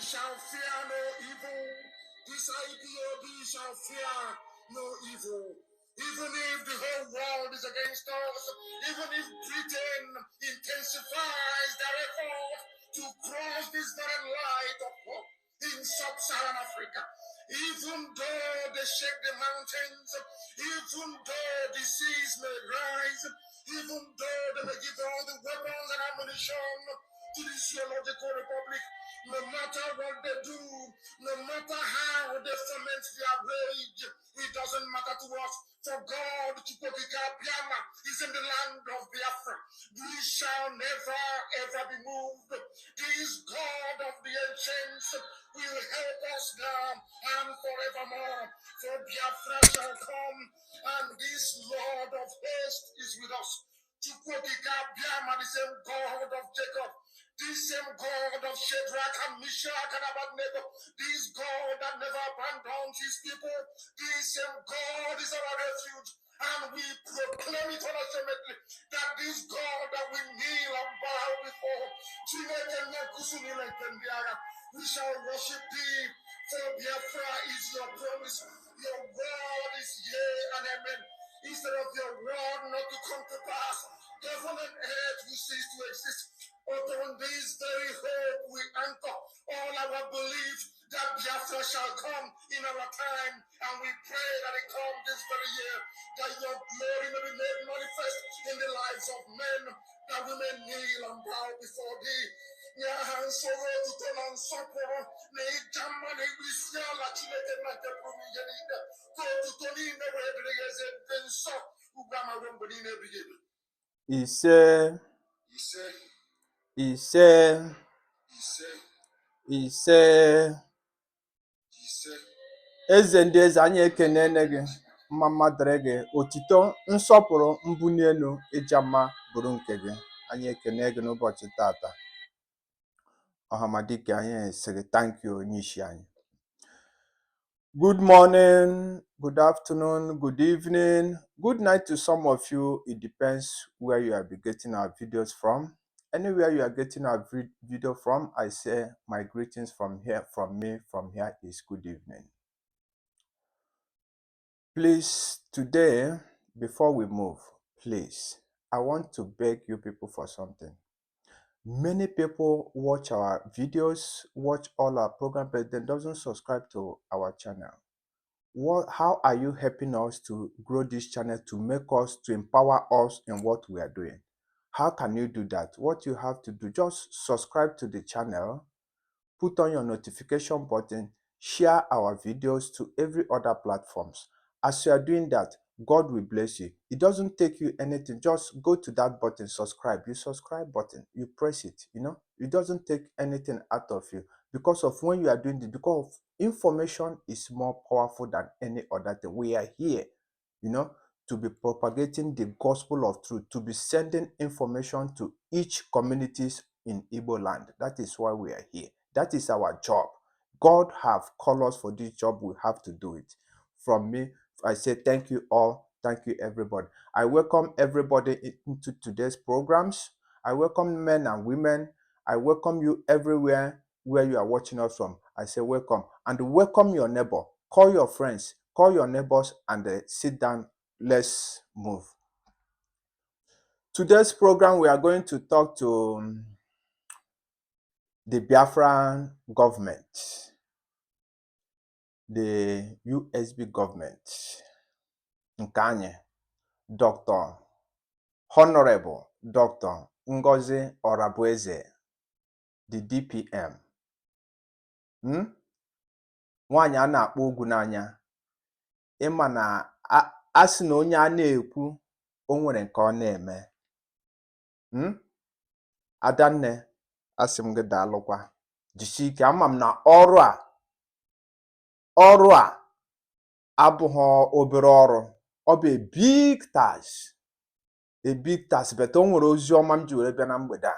shall fear no evil. This IPOB shall fear no evil. Even if the whole world is against us, even if Britain intensifies their effort to cross this very light of hope in sub-Saharan Africa, even though they shake the mountains, even though the seas may rise, even though they may give all the weapons and ammunition to this geological republic, no matter what they do, no matter how they ferment their rage, it doesn't matter to us. For God, Chukwokika Biama, is in the land of Biafra. We shall never ever be moved. This God of the ancients will help us now and forevermore. For Biafra shall come, and this Lord of haste is with us. Chukwokika Biama, the same God of Jacob, this same God of Shadrach and Meshach and Abednego, this God that never abandons his people, this same God is our refuge. And we proclaim it unashamedly that this God that we kneel and bow before, we shall worship thee, for Biafra is your promise. Your word is yea and amen. Instead of your word not to come to pass, heaven and earth will cease to exist. But on this very hope we anchor all our belief that Biafra shall come in our time, and we pray that it come this very year, that your glory may be made manifest in the lives of men, that we may kneel and bow before thee. Ise, ise, ise. Eze ndị eze, anyị ekenene gị, mma mma dịrị gị, otito, nsọpụrụ, mbuli elu, ịja mma bụrụ nke gị. Anyị ekene gị n'ụbọchị tata. Ọhamadike, anyị sịrị thank you onye isi anyị. Good morning, good afternoon, good evening, good night to some of you. It depends where you are getting our videos from. Anywhere you are getting our video from, I say my greetings from here, from me, from here is good evening. Please, today, before we move, please, I want to beg you people for something. Many people watch our videos, watch all our programs, but they doesn't subscribe to our channel. How are you helping us to grow this channel, to make us, to empower us in what we are doing? How can you do that? What you have to do, just subscribe to the channel, put on your notification button, share our videos to every other platforms. As you are doing that, God will bless you. It doesn't take you anything. Just go to that button, subscribe. You subscribe button, you press it, It doesn't take anything out of you. Because of when you are doing it, because information is more powerful than any other thing. We are here, to be propagating the gospel of truth, to be sending information to each communities in Igbo land. That is why we are here. That is our job. God have called us for this job. We have to do it. From me, I say thank you all. Thank you, everybody. I welcome everybody into today's programs. I welcome men and women. I welcome you everywhere where you are watching us from. I say welcome. And welcome your neighbor. Call your friends. Call your neighbors and sit down. Let's move. Today's program, we are going to talk to the Biafran government, the USB government, Nkanye, Dr. Honorable Dr. Ngozi Orabueze, the DPM. Nwaanyị a na-akpọ ugwu n'anya, ịma na a sị na onye a na-ekwu o nwere nke ọ na-eme. Adanne, asị m gị daalụkwa, jisie ike. Ama m na ọrụ a abụghị obere ọrụ. Ọ bụ a big task, but o nwere ozi ọma m ji were bịa na mgbede a.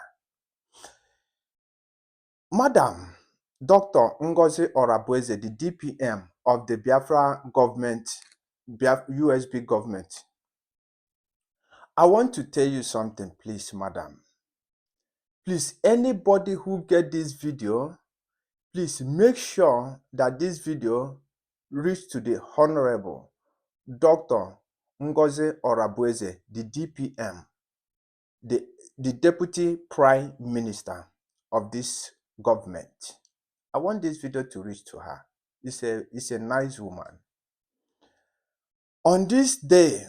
Madam Dr. Ngozi Orabueze, the DPM of the Biafra government, USB government. I want to tell you something, please, madam. Please, anybody who get this video, Please make sure that this video reach to the Honorable Dr. Ngozi Orabueze, the DPM, the Deputy Prime Minister of this government. I want this video to reach to her. It's a nice woman. On this day,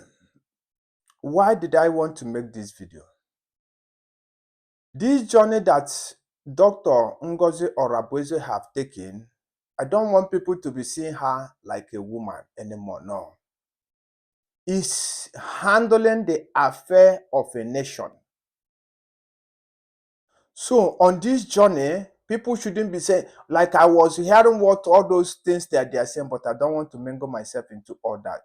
why did I want to make this video? This journey that Dr. Ngozi Orabueze have taken, I don't want people to be seeing her like a woman anymore. No. It's handling the affair of a nation. So on this journey, people shouldn't be saying, like I was hearing what all those things that they are saying, but I don't want to mingle myself into all that.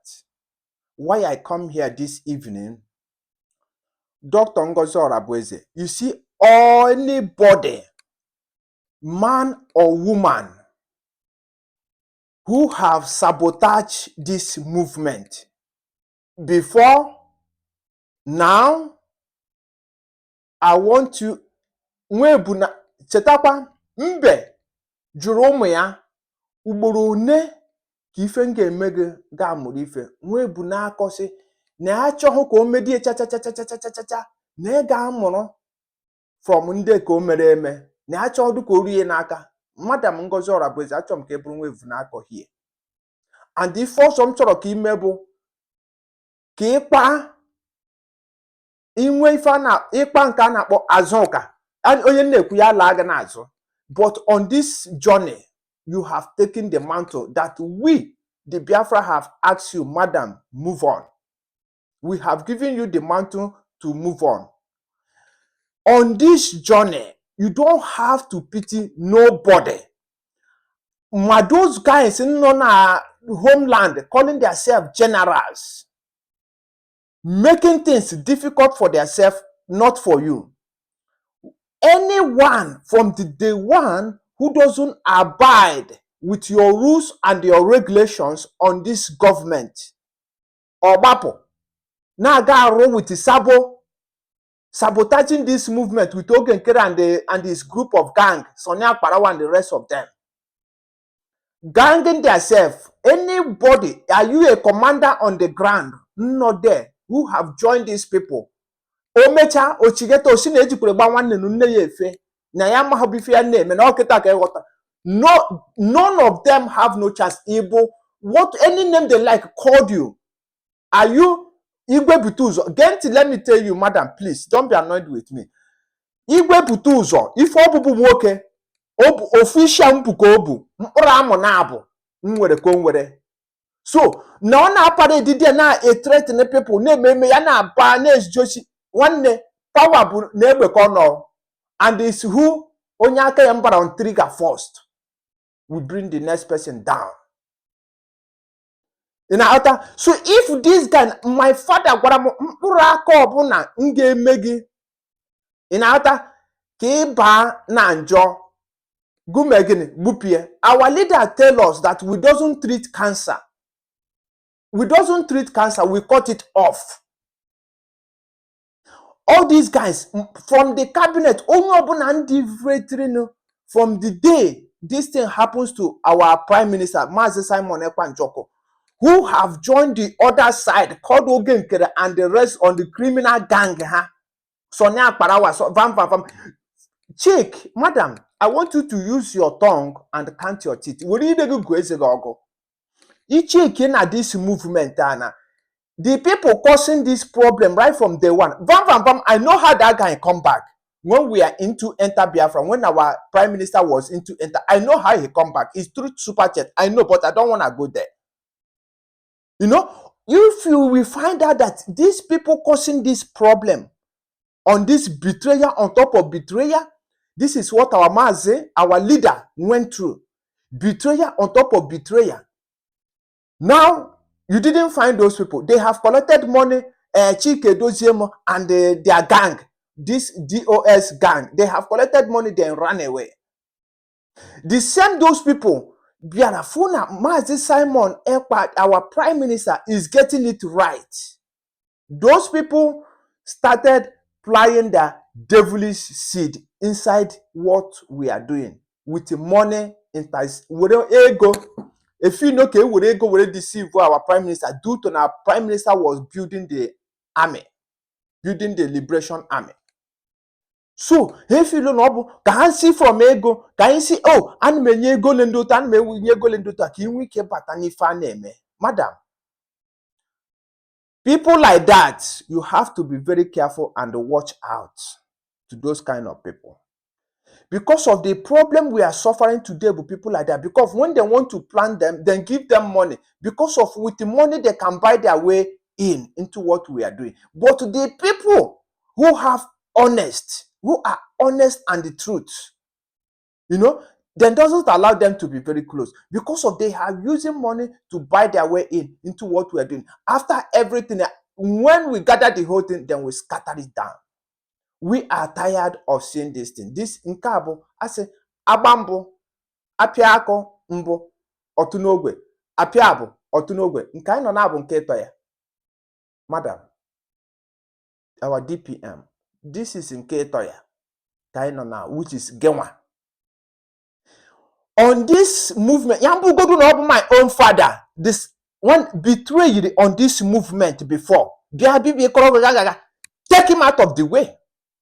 Why I come here this evening, Dr. Ngozi Orabueze, you see, anybody, man or woman, who have sabotaged this movement before, now, I want to nwebuna chetakwa mbe jụrụ ụmụ ya ugboro one ka ife ga-eme gị ga-amụrụ ife nwebu na-akọsị na ya chọhụ ka o medie chachachachachachacha na ị ga-amụrụ from ndị ka o mere eme na ya chọhụ ka o rie n'aka. Madam Ngozi Orabueze, achọrọ m ka e bụrụ nwebu na-akọ hie, and ife ọsọ m chọrọ ka ime bụ ka ịkpa inwe ife ịkpa nke a na-akpọ azụ ụka onye na-ekwu ya laa gị n'azụ. But on this journey, you have taken the mantle that we, the Biafra, have asked you, madam, move on. We have given you the mantle to move on. On this journey, you don't have to pity nobody. Those guys in our homeland calling themselves generals, making things difficult for themselves, not for you. Anyone from the day one who doesn't abide with your rules and your regulations on this government, or Bapo, now go with the sabotaging this movement with Ogenkere and his group of gang, Sonia Parawa and the rest of them, ganging themselves. Anybody, are you a commander on the ground? Not there, who have joined these people? Omecha ochigeta osina ejikwere gba nwanne nu nne ya efe na ya ma bife ya name na okita ka ịghọta. No, none of them have no chance. Igbo, what any name they like called you. Are you Igwe Butuzo? Genti, let me tell you, madam, please don't be annoyed with me. Igwe Butuzo, if obubu nwoke official mpuko obu mkpụrụ amụ na abụ nwere ko nwere. So na ọ na-apara edide na a threaten people na-eme ya na aba na ejosi one power bu na egbe ka no, and it's who onye aka ya mbara on trigger first we bring the next person down. In outer, so if this guy, my father gwara m mkpụrụ aka ọbụna m ga-eme gị in outer ka ịba na njọ gumegini gbupie. Our leader tell us that we doesn't treat cancer. We doesn't treat cancer, we cut it off. All these guys from the cabinet, from the day this thing happens to our prime minister, Mazi Simon Ekpa Njoko, who have joined the other side, called Ogenkere and the rest on the criminal gang. Sonia Parawa, so vam. Check, madam, I want you to use your tongue and count your teeth. We need to go. You check in at this movement, Anna. The people causing this problem right from day one. Vam, I know how that guy come back. When we are into enter Biafra, when our prime minister was into enter, I know how he come back. It's through super chat. I know, but I don't want to go there. You know, if you will find out that these people causing this problem on this betrayal on top of betrayal, this is what our Mazi, our leader, went through. Betrayal on top of betrayal. Now, you didn't find those people. They have collected money, Chike Doziemo and their gang, this DOS gang. They have collected money, then ran away. The same those people, Biarafuna, Mazi Simon Ekpa, our prime minister, is getting it right. Those people started planting the devilish seed inside what we are doing with money ego. If you know, ego will deceive our prime minister due to our prime minister was building the army, building the liberation army. So if you don't know, can see from ego, can see oh, and me ego lendo tan me ego lendo ta ki we ke patani fa neme. Madam, people like that, you have to be very careful and watch out to those kind of people. Because of the problem we are suffering today with people like that, because when they want to plant them, then give them money. Because of with the money, they can buy their way into what we are doing. But the people who are honest and the truth, then doesn't allow them to be very close. Because of they are using money to buy their way into what we are doing. After everything, when we gather the whole thing, then we scatter it down. We are tired of seeing this thing. This nkabo, I say, abambo, apiako, mbo, otunogwe, apiabo, otunogwe. Nkai no na bu nke to ya. Madam, our DPM, this is nke to ya. Kai no na, which is Genwa. On this movement, Yambu go to my own father. This one betrayed on this movement before. Take him out of the way.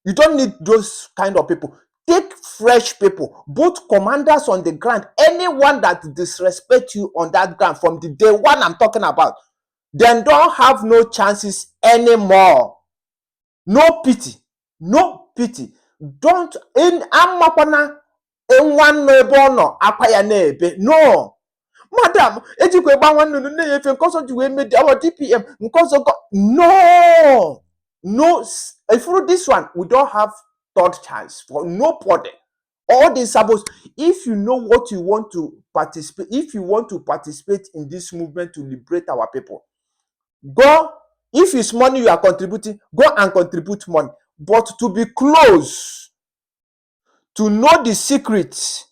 You don't need those kind of people. Take fresh people, both commanders on the ground, anyone that disrespect you on that ground from the day one I'm talking about, then don't have no chances anymore. No pity. No pity. Don't in amakwana in one neighbor akaya nebe. No. Madam, ejikwe ba wan no na yefe because of we made our DPM because of no. No, through this one, we don't have third chance for nobody. All the sabos, if you know what you want to participate, if you want to participate in this movement to liberate our people, go. If it's money you are contributing, go and contribute money. But to be close, to know the secrets,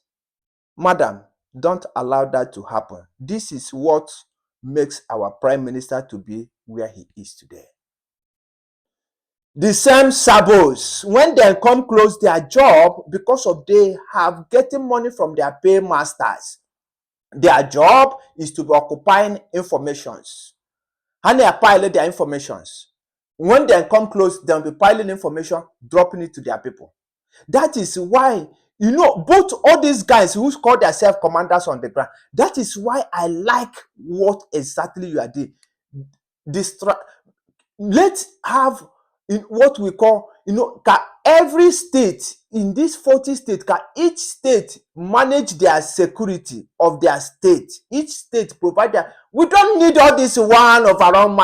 madam, don't allow that to happen. This is what makes our prime minister to be where he is today. The same sabos, when they come close their job, because of they have getting money from their paymasters, their job is to be occupying informations. And they are piling their informations. When they come close, they'll be piling information, dropping it to their people. That is why, both all these guys who call themselves commanders on the ground, that is why I like what exactly you are doing. Let's have in what we call, every state in this 40 states, each state manage their security of their state. Each state provide their. We don't need all this one of our own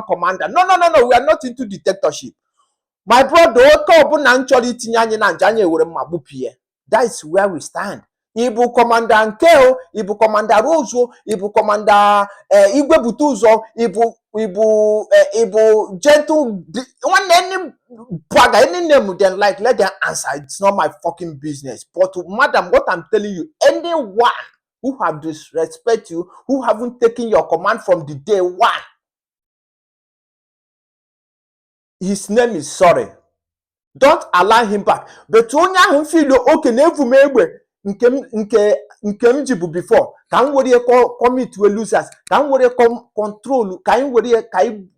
commander. No. We are not into dictatorship. My brother, that is where we stand. Ibu Commander Nkeo, Ibu Commander Rozo, Ibu Commander Igwe Butuzo, Ibu Gentle, any name then like let them answer. It's not my fucking business. But madam, what I'm telling you, anyone who have disrespect you, who haven't taken your command from the day one, his name is sorry. Don't allow him back. But when you feel okay, never maybe nkem jibu before. Can we commit to losers? Can we control? Can we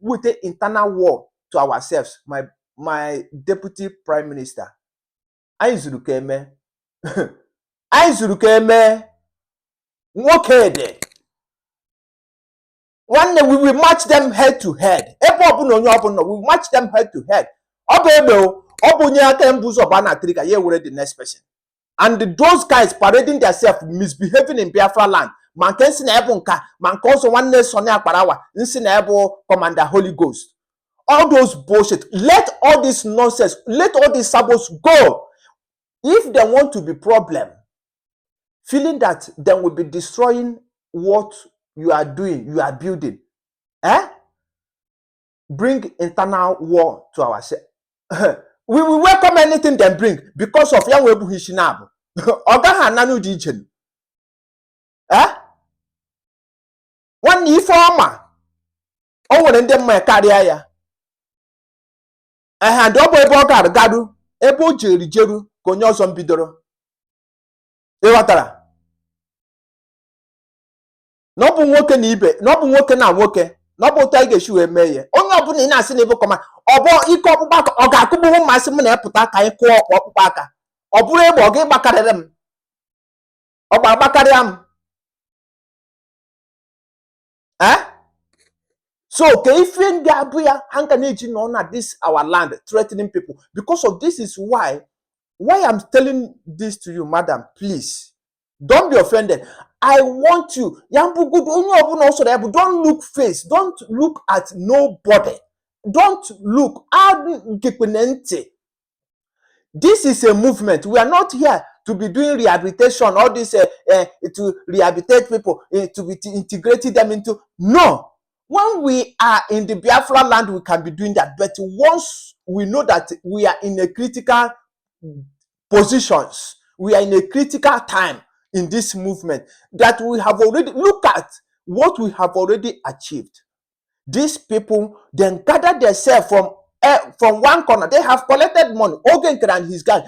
with the internal war to ourselves? My deputy prime minister. Aizurukeme. Aizurukeme. Okay. One day we will match them head to head. We will match them head to head. The next person. And those guys parading themselves, misbehaving in Biafra land. Man can see man calls one nation Commander Holy Ghost. All those bullshit. Let all this nonsense, let all these sabos go. If they want to be problem, feeling that they will be destroying what you are doing, you are building. Bring internal war to ourselves. We will welcome anything they bring because of Yahweh Hishinab. Oga Hananu Dijen. One ye former. Oh, and then my career. I had double Boga Gadu, Ebo Jeru, Konyoson Bidoro. Ewatara. No bụ nwoke na ibe, no bụ nwoke na nwoke, no bụ otu anyị ga-esi wee mee ya. Onye ọbụla ị na-asị na ebe kọma, ọ bụ ike ọkpụkpa aka, ọ ga-akụgbu mmasị m na-epụta ka anyị kụọ ọkpụkpa aka. Ọ bụrụ egbe, ọ ga-agbakarịrị m. Ọ gba-agbakarịa m. So, if you are this our land threatening people, because of this is why I'm telling this to you, madam. Please don't be offended. I want you. Don't look face. Don't look at nobody. Don't look. This is a movement. We are not here to be doing rehabilitation. All this to rehabilitate people, to be integrating them into. No. When we are in the Biafra land, we can be doing that. But once we know that we are in a critical positions, we are in a critical time in this movement, that we have already, look at what we have already achieved. These people then gather themselves from one corner. They have collected money. Ogenker and his guy.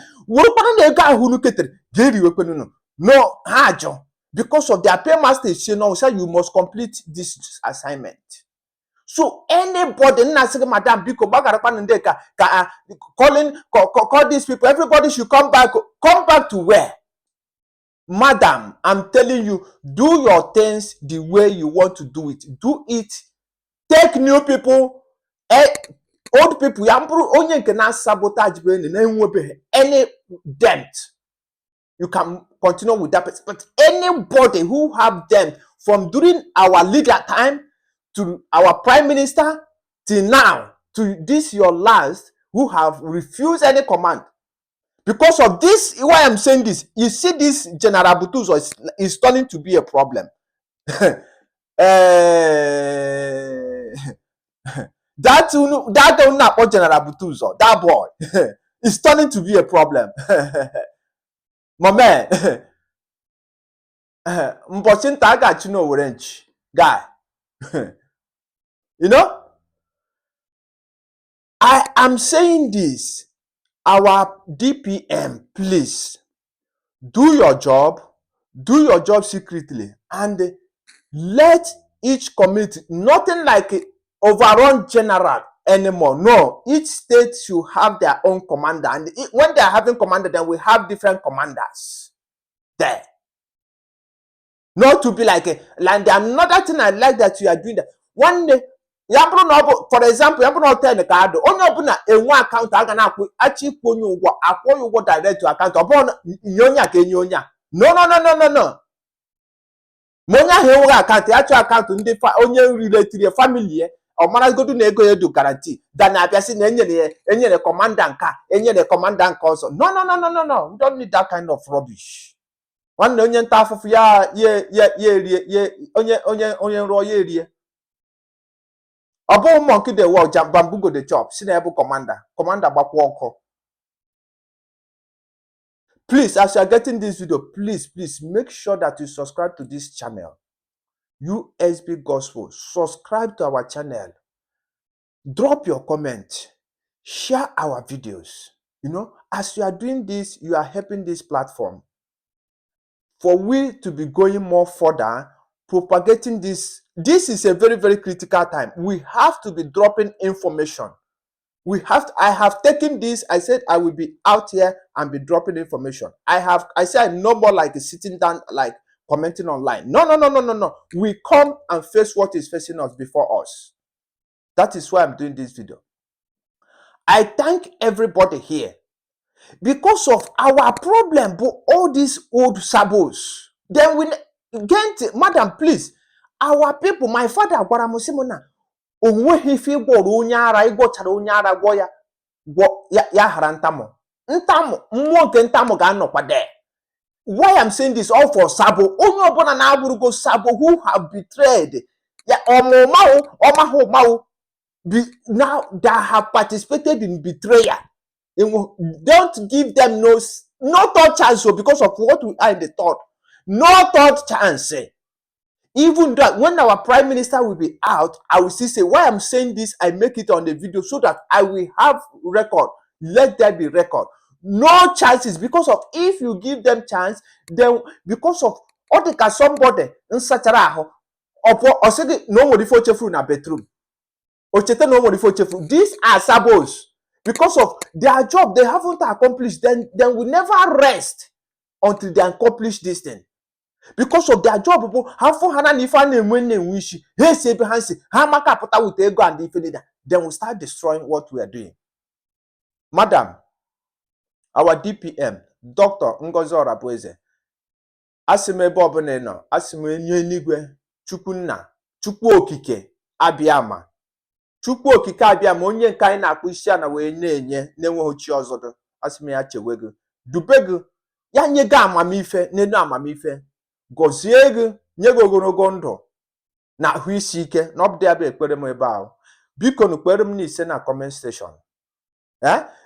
No, because of their paymaster, you must complete this assignment. So anybody, madam, call these people. Everybody should come back. Come back to where? Madam, I'm telling you, do your things the way you want to do it. Do it. Take new people, old people. Only can sabotage any debt. You can continue with that. But anybody who have them from during our legal time to our prime minister till now, to this your last, who have refused any command. Because of this, why I'm saying this, you see this General Butuzo is turning to be a problem. That General Butuzo, that boy, is turning to be a problem. My man, guy. You know, I am saying this, our DPM, please do your job secretly, and let each community, nothing like overrun general anymore. No, each state should have their own commander, and when they are having commander, then we have different commanders there. Not to be like another thing I like that you are doing that. One day, for example, not tell the card, only open one account, I can actually put you what direct to account upon Yonya. No. Monya Hewa account, actual account, only related to your family, or man go to nego do guarantee. Then I guess in any commandant car, any commandant also. No. We don't need that kind of rubbish. One onion half of onion raw area. Abo monkey the wall jump bamboo go the chop. Sinable commander back walk. Please, as you are getting this video, please make sure that you subscribe to this channel. USB Gospel. Subscribe to our channel. Drop your comment. Share our videos. You know, as you are doing this, you are helping this platform. For we to be going more further, propagating this is a very, very critical time. We have to be dropping information. I have taken this. I said I will be out here and be dropping information. I said I'm no more like sitting down, like commenting online. No. We come and face what is facing us before us. That is why I'm doing this video. I thank everybody here. Because of our problem, but all these old sabos, then we get, madam, please, our people, my father, Guaramosimona, onwe hifi gworo onye ara igwochara onye ara gwo ya hara ntamo mmụọ nke ntamo ga-anọkwa there. Why I'm saying this all for sabo, onye ọbụla na-abụrụgo sabo who have betrayed ya ọmahụ now that have participated in betrayal. Don't give them no third chance, because of what we are in the third. No third chance. Even that, when our prime minister will be out, I will still say, why I'm saying this, I make it on the video so that I will have record. Let there be record. No chances, because of if you give them chance, then because of somebody in such a Opo osidi no mo difo chefu na bedroom. Ochete no mo difo chefu. These are sabos. Because of their job, they haven't accomplished. Then we never rest until they accomplish this thing. Because of their job, people have for Hana Nifa name when they wish. Hey, say behind say, Hamaka put out with ego and the leader. Then we start destroying what we are doing. Madam, our DPM, Dr. Ngozi Orabueze, asime Bob Neno, asime Nyenigwe, Chukunna, Chukwu Okike, Abiyama. Chukwu Okike Abiyama, onye nke anyị na-akpụ isi ana wee na-enye na-enweghị chi ọzọ asime ya chewe gị. Dube gị, ya nye gị amamife, n'elu amamife. Gọzie gị, nye gị ogologo ndụ na ahụ isi ike. Na ọ bụ ya bụ ekpere m ebe ahụ. Biko nu kpere m n'ise na comment section.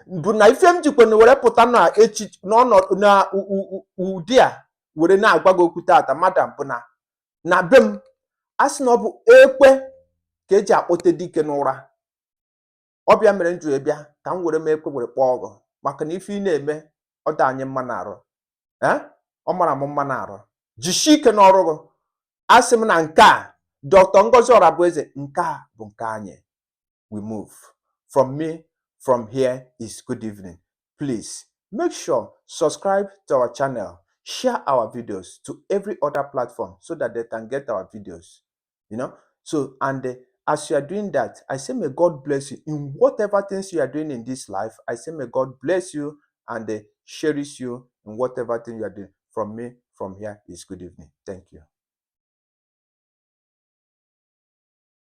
Bụ na ife m jikwa were pụta na echi n'ọnọdụ na ụdị a were na-agwa gị okwu tata madam bụ na be m asị na ọ bụ ekpe ka eji akpọte dike n'ụra. Ọbịa mere m ji bịa ka m were m ekpe were kpọọ ọgụ maka na ife ị na-eme ọ dị anyị mma n'arụ. Ọ mara m mma n'arụ. Jisie ike n'ọrụ gị. Asị m na nke a Dr. Ngozi Orabueze nke a bụ nke anyị. We move. From me, from here is good evening. Please make sure subscribe to our channel, share our videos to every other platform so that they can get our videos. So and as you are doing that, I say may God bless you in whatever things you are doing in this life. I say may God bless you and cherish you in whatever thing you are doing. From me, from here is good evening. Thank you.